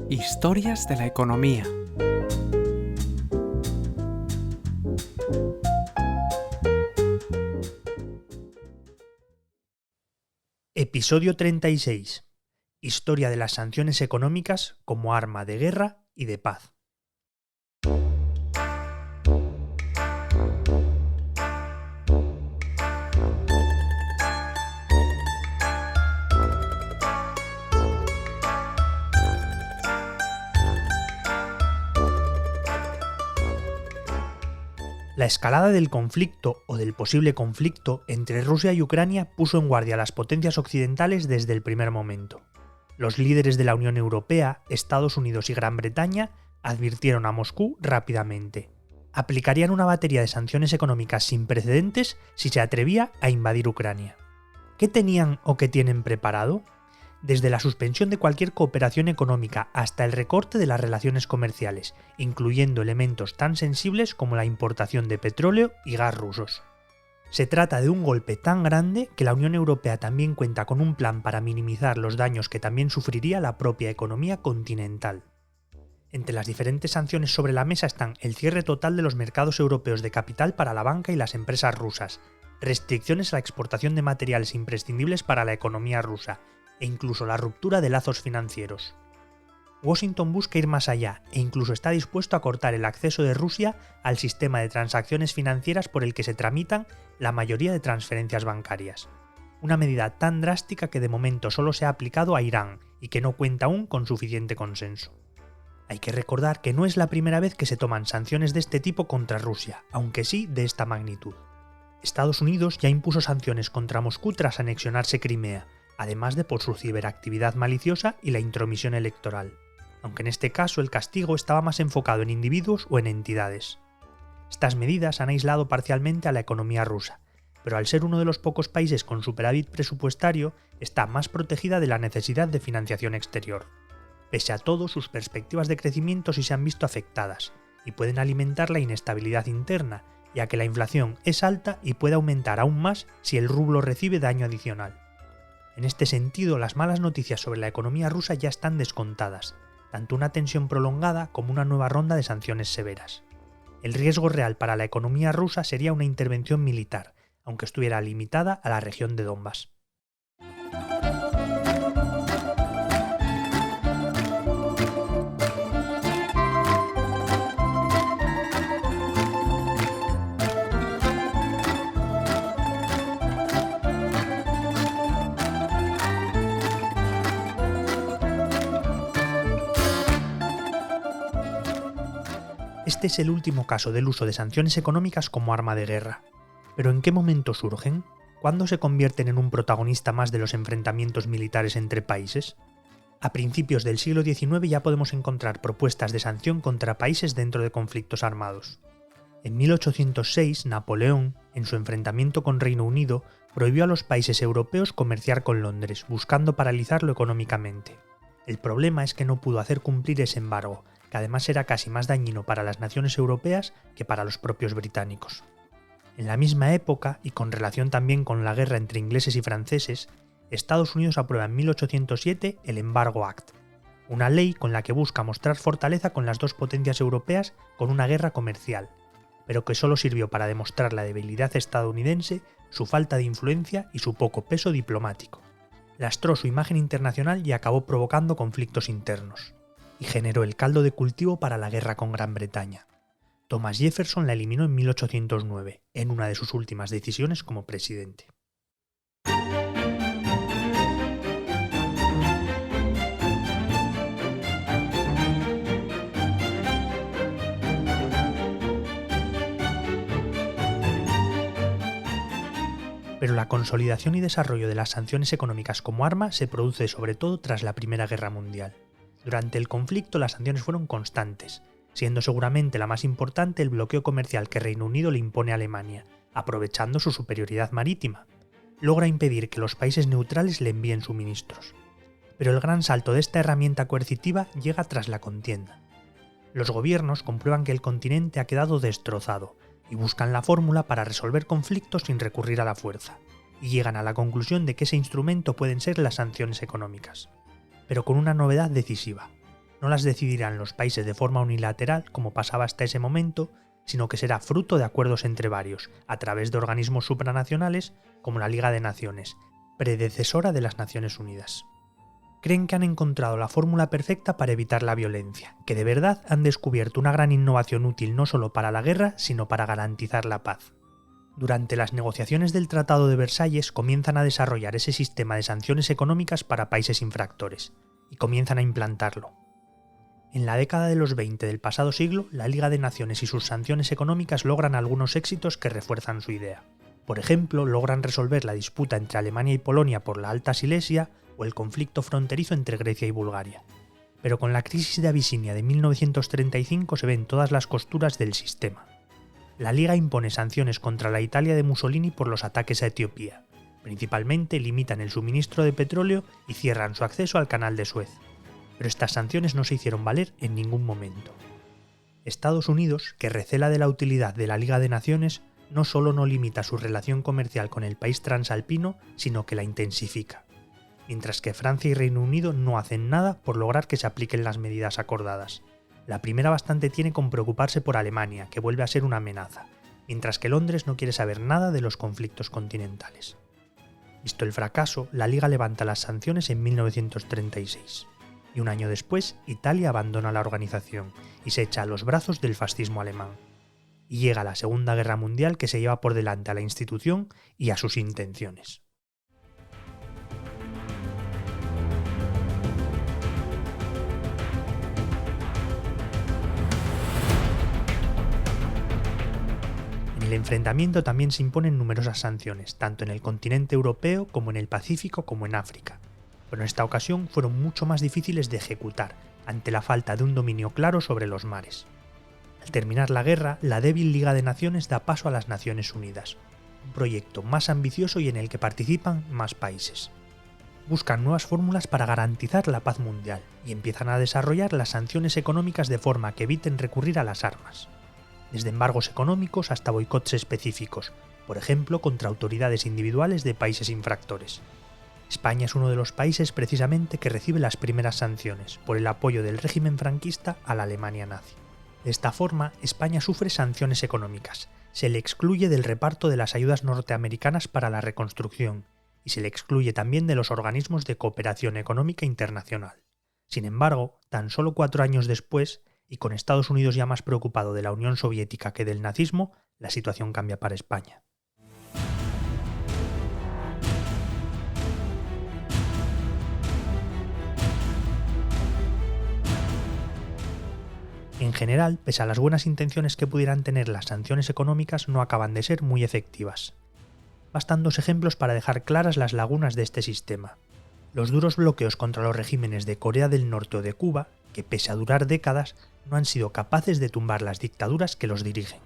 Historias de la economía. Episodio 36. Historia de las sanciones económicas como arma de guerra y de paz. La escalada del conflicto o del posible conflicto entre Rusia y Ucrania puso en guardia a las potencias occidentales desde el primer momento. Los líderes de la Unión Europea, Estados Unidos y Gran Bretaña advirtieron a Moscú rápidamente. Aplicarían una batería de sanciones económicas sin precedentes si se atrevía a invadir Ucrania. ¿Qué tenían o qué tienen preparado? Desde la suspensión de cualquier cooperación económica hasta el recorte de las relaciones comerciales, incluyendo elementos tan sensibles como la importación de petróleo y gas rusos. Se trata de un golpe tan grande que la Unión Europea también cuenta con un plan para minimizar los daños que también sufriría la propia economía continental. Entre las diferentes sanciones sobre la mesa están el cierre total de los mercados europeos de capital para la banca y las empresas rusas, restricciones a la exportación de materiales imprescindibles para la economía rusa, e incluso la ruptura de lazos financieros. Washington busca ir más allá e incluso está dispuesto a cortar el acceso de Rusia al sistema de transacciones financieras por el que se tramitan la mayoría de transferencias bancarias. Una medida tan drástica que de momento solo se ha aplicado a Irán y que no cuenta aún con suficiente consenso. Hay que recordar que no es la primera vez que se toman sanciones de este tipo contra Rusia, aunque sí de esta magnitud. Estados Unidos ya impuso sanciones contra Moscú tras anexionarse Crimea, además de por su ciberactividad maliciosa y la intromisión electoral, aunque en este caso el castigo estaba más enfocado en individuos o en entidades. Estas medidas han aislado parcialmente a la economía rusa, pero al ser uno de los pocos países con superávit presupuestario, está más protegida de la necesidad de financiación exterior. Pese a todo, sus perspectivas de crecimiento sí se han visto afectadas, y pueden alimentar la inestabilidad interna, ya que la inflación es alta y puede aumentar aún más si el rublo recibe daño adicional. En este sentido, las malas noticias sobre la economía rusa ya están descontadas, tanto una tensión prolongada como una nueva ronda de sanciones severas. El riesgo real para la economía rusa sería una intervención militar, aunque estuviera limitada a la región de Donbass. Este es el último caso del uso de sanciones económicas como arma de guerra. ¿Pero en qué momento surgen? ¿Cuándo se convierten en un protagonista más de los enfrentamientos militares entre países? A principios del siglo XIX ya podemos encontrar propuestas de sanción contra países dentro de conflictos armados. En 1806, Napoleón, en su enfrentamiento con Reino Unido, prohibió a los países europeos comerciar con Londres, buscando paralizarlo económicamente. El problema es que no pudo hacer cumplir ese embargo, que además era casi más dañino para las naciones europeas que para los propios británicos. En la misma época, y con relación también con la guerra entre ingleses y franceses, Estados Unidos aprueba en 1807 el Embargo Act, una ley con la que busca mostrar fortaleza con las dos potencias europeas con una guerra comercial, pero que solo sirvió para demostrar la debilidad estadounidense, su falta de influencia y su poco peso diplomático. Lastró su imagen internacional y acabó provocando conflictos internos, y generó el caldo de cultivo para la guerra con Gran Bretaña. Thomas Jefferson la eliminó en 1809, en una de sus últimas decisiones como presidente. Pero la consolidación y desarrollo de las sanciones económicas como arma se produce sobre todo tras la Primera Guerra Mundial. Durante el conflicto las sanciones fueron constantes, siendo seguramente la más importante el bloqueo comercial que Reino Unido le impone a Alemania, aprovechando su superioridad marítima. Logra impedir que los países neutrales le envíen suministros. Pero el gran salto de esta herramienta coercitiva llega tras la contienda. Los gobiernos comprueban que el continente ha quedado destrozado y buscan la fórmula para resolver conflictos sin recurrir a la fuerza. y llegan a la conclusión de que ese instrumento pueden ser las sanciones económicas. Pero con una novedad decisiva. No las decidirán los países de forma unilateral, como pasaba hasta ese momento, sino que será fruto de acuerdos entre varios, a través de organismos supranacionales como la Liga de Naciones, predecesora de las Naciones Unidas. Creen que han encontrado la fórmula perfecta para evitar la violencia, que de verdad han descubierto una gran innovación útil no solo para la guerra, sino para garantizar la paz. Durante las negociaciones del Tratado de Versalles comienzan a desarrollar ese sistema de sanciones económicas para países infractores, y comienzan a implantarlo. En la década de los 20 del pasado siglo, la Liga de Naciones y sus sanciones económicas logran algunos éxitos que refuerzan su idea. Por ejemplo, logran resolver la disputa entre Alemania y Polonia por la Alta Silesia o el conflicto fronterizo entre Grecia y Bulgaria. Pero con la crisis de Abisinia de 1935 se ven todas las costuras del sistema. La Liga impone sanciones contra la Italia de Mussolini por los ataques a Etiopía. Principalmente limitan el suministro de petróleo y cierran su acceso al Canal de Suez. Pero estas sanciones no se hicieron valer en ningún momento. Estados Unidos, que recela de la utilidad de la Liga de Naciones, no solo no limita su relación comercial con el país transalpino, sino que la intensifica. Mientras que Francia y Reino Unido no hacen nada por lograr que se apliquen las medidas acordadas. La primera bastante tiene con preocuparse por Alemania, que vuelve a ser una amenaza, mientras que Londres no quiere saber nada de los conflictos continentales. Visto el fracaso, la Liga levanta las sanciones en 1936. Y un año después, Italia abandona la organización y se echa a los brazos del fascismo alemán. Y llega la Segunda Guerra Mundial que se lleva por delante a la institución y a sus intenciones. En el enfrentamiento también se imponen numerosas sanciones, tanto en el continente europeo como en el Pacífico como en África. Pero en esta ocasión fueron mucho más difíciles de ejecutar, ante la falta de un dominio claro sobre los mares. Al terminar la guerra, la débil Liga de Naciones da paso a las Naciones Unidas, un proyecto más ambicioso y en el que participan más países. Buscan nuevas fórmulas para garantizar la paz mundial y empiezan a desarrollar las sanciones económicas de forma que eviten recurrir a las armas. Desde embargos económicos hasta boicots específicos, por ejemplo contra autoridades individuales de países infractores. España es uno de los países precisamente que recibe las primeras sanciones por el apoyo del régimen franquista a la Alemania nazi. De esta forma, España sufre sanciones económicas, se le excluye del reparto de las ayudas norteamericanas para la reconstrucción y se le excluye también de los organismos de cooperación económica internacional. Sin embargo, tan solo 4 años después, y con Estados Unidos ya más preocupado de la Unión Soviética que del nazismo, la situación cambia para España. En general, pese a las buenas intenciones que pudieran tener las sanciones económicas, no acaban de ser muy efectivas. Bastan 2 ejemplos para dejar claras las lagunas de este sistema. Los duros bloqueos contra los regímenes de Corea del Norte o de Cuba, que pese a durar décadas, no han sido capaces de tumbar las dictaduras que los dirigen.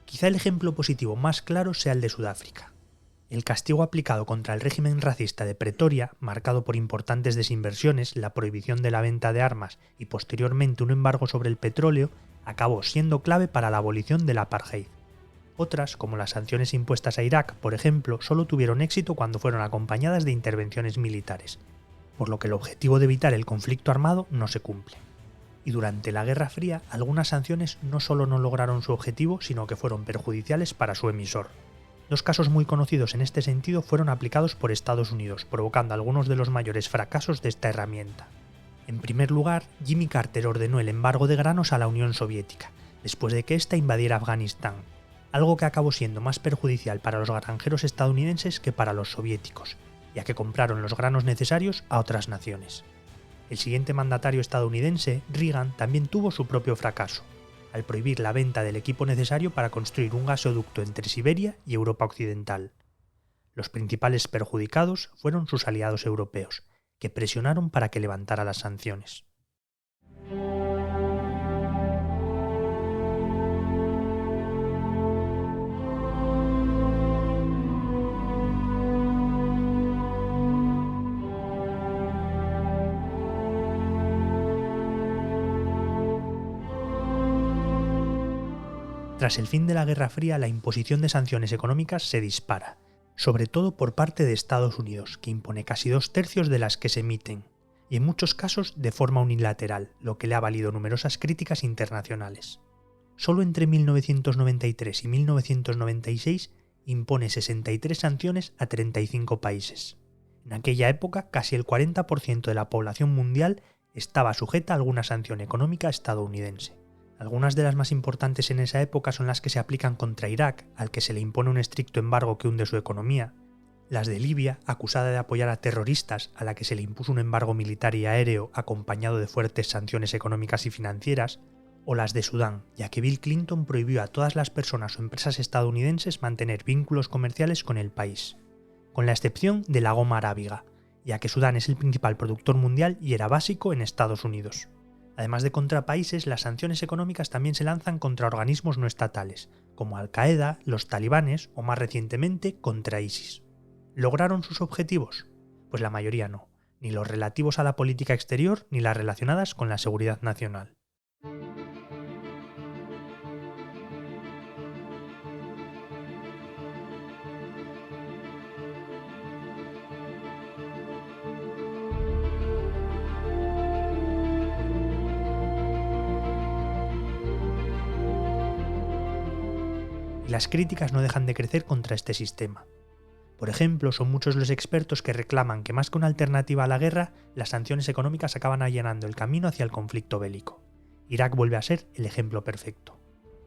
Quizá el ejemplo positivo más claro sea el de Sudáfrica. El castigo aplicado contra el régimen racista de Pretoria, marcado por importantes desinversiones, la prohibición de la venta de armas y posteriormente un embargo sobre el petróleo, acabó siendo clave para la abolición del apartheid. Otras, como las sanciones impuestas a Irak, por ejemplo, solo tuvieron éxito cuando fueron acompañadas de intervenciones militares, por lo que el objetivo de evitar el conflicto armado no se cumple. Y durante la Guerra Fría, algunas sanciones no solo no lograron su objetivo, sino que fueron perjudiciales para su emisor. 2 casos muy conocidos en este sentido fueron aplicados por Estados Unidos, provocando algunos de los mayores fracasos de esta herramienta. En primer lugar, Jimmy Carter ordenó el embargo de granos a la Unión Soviética, después de que ésta invadiera Afganistán, algo que acabó siendo más perjudicial para los granjeros estadounidenses que para los soviéticos, ya que compraron los granos necesarios a otras naciones. El siguiente mandatario estadounidense, Reagan, también tuvo su propio fracaso, al prohibir la venta del equipo necesario para construir un gasoducto entre Siberia y Europa Occidental. Los principales perjudicados fueron sus aliados europeos, que presionaron para que levantara las sanciones. Tras el fin de la Guerra Fría, la imposición de sanciones económicas se dispara, sobre todo por parte de Estados Unidos, que impone casi 2/3 de las que se emiten, y en muchos casos de forma unilateral, lo que le ha valido numerosas críticas internacionales. Solo entre 1993 y 1996 impone 63 sanciones a 35 países. En aquella época, casi el 40% de la población mundial estaba sujeta a alguna sanción económica estadounidense. Algunas de las más importantes en esa época son las que se aplican contra Irak, al que se le impone un estricto embargo que hunde su economía, las de Libia, acusada de apoyar a terroristas, a la que se le impuso un embargo militar y aéreo acompañado de fuertes sanciones económicas y financieras, o las de Sudán, ya que Bill Clinton prohibió a todas las personas o empresas estadounidenses mantener vínculos comerciales con el país, con la excepción de la goma arábiga, ya que Sudán es el principal productor mundial y era básico en Estados Unidos. Además de contra países, las sanciones económicas también se lanzan contra organismos no estatales, como Al-Qaeda, los talibanes o más recientemente contra ISIS. ¿Lograron sus objetivos? Pues la mayoría no, ni los relativos a la política exterior ni las relacionadas con la seguridad nacional. Y las críticas no dejan de crecer contra este sistema. Por ejemplo, son muchos los expertos que reclaman que más que una alternativa a la guerra, las sanciones económicas acaban allanando el camino hacia el conflicto bélico. Irak vuelve a ser el ejemplo perfecto.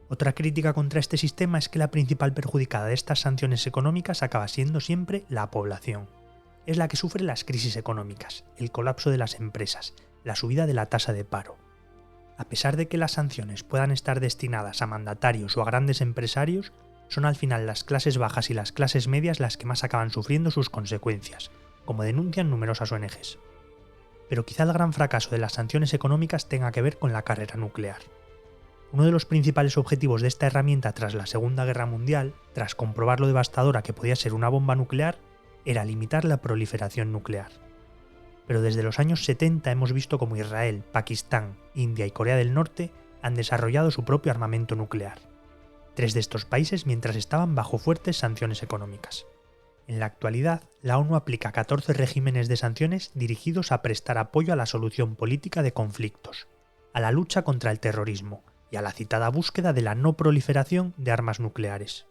Otra crítica contra este sistema es que la principal perjudicada de estas sanciones económicas acaba siendo siempre la población. Es la que sufre las crisis económicas, el colapso de las empresas, la subida de la tasa de paro. A pesar de que las sanciones puedan estar destinadas a mandatarios o a grandes empresarios, son al final las clases bajas y las clases medias las que más acaban sufriendo sus consecuencias, como denuncian numerosas ONGs. Pero quizá el gran fracaso de las sanciones económicas tenga que ver con la carrera nuclear. Uno de los principales objetivos de esta herramienta tras la Segunda Guerra Mundial, tras comprobar lo devastadora que podía ser una bomba nuclear, era limitar la proliferación nuclear. Pero desde los años 70 hemos visto cómo Israel, Pakistán, India y Corea del Norte han desarrollado su propio armamento nuclear. 3 de estos países mientras estaban bajo fuertes sanciones económicas. En la actualidad, la ONU aplica 14 regímenes de sanciones dirigidos a prestar apoyo a la solución política de conflictos, a la lucha contra el terrorismo y a la citada búsqueda de la no proliferación de armas nucleares.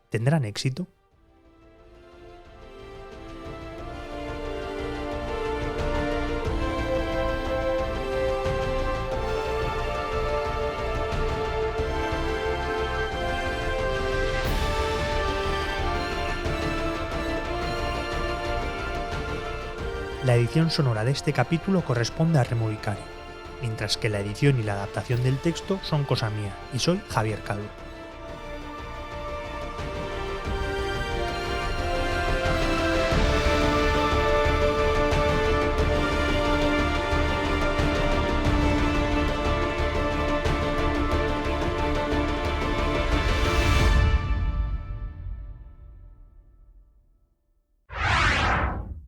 ¿Tendrán éxito? La edición sonora de este capítulo corresponde a Remo Vicari, mientras que la edición y la adaptación del texto son cosa mía, y soy Javier Calvo.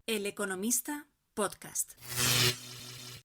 El Economista Podcast.